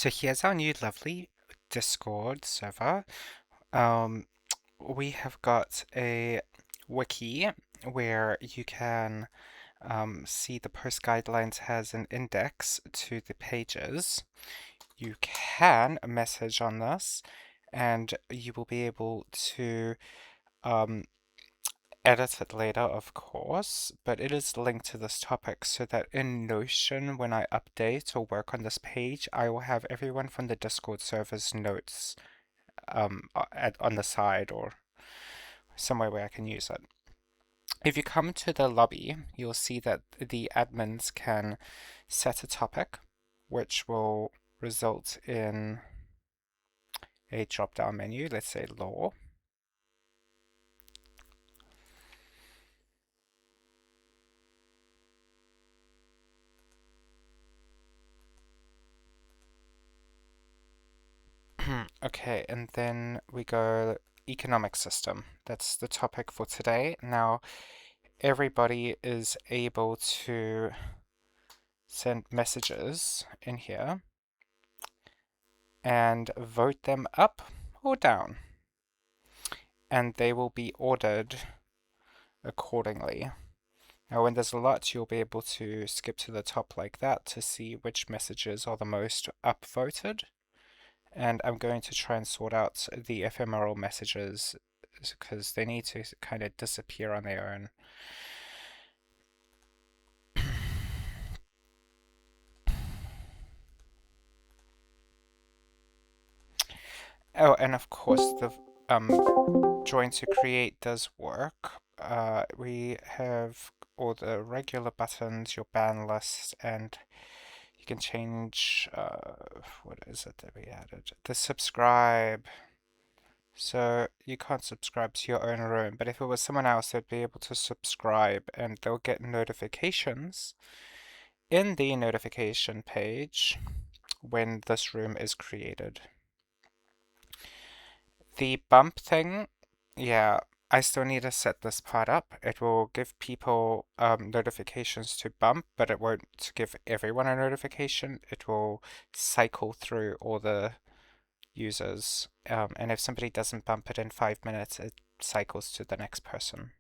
So here's our new lovely Discord server. Um, we have got a wiki where you can see the post guidelines has an index to the pages. You can message on this, and you will be able to um, edit it later, of course, but it is linked to this topic so that in Notion, when I update or work on this page, I will have everyone from the Discord server's notes on the side or somewhere where I can use it. If you come to the lobby, you'll see that the admins can set a topic, which will result in a drop-down menu, let's say law. Okay, and then we go economic system. That's the topic for today. Now, everybody is able to send messages in here and vote them up or down, and they will be ordered accordingly. Now, when there's a lot, you'll be able to skip to the top like that to see which messages are the most upvoted. And I'm going to try and sort out the ephemeral messages because they need to kind of disappear on their own. Oh, and of course the join to create does work. We have all the regular buttons, your ban list, and you can change, what is it that we added? The subscribe. So you can't subscribe to your own room, but if it was someone else, they'd be able to subscribe and they'll get notifications in the notification page when this room is created. The bump thing, yeah, I still need to set this part up. It will give people notifications to bump, but it won't give everyone a notification. It will cycle through all the users, and if somebody doesn't bump it in 5 minutes, it cycles to the next person.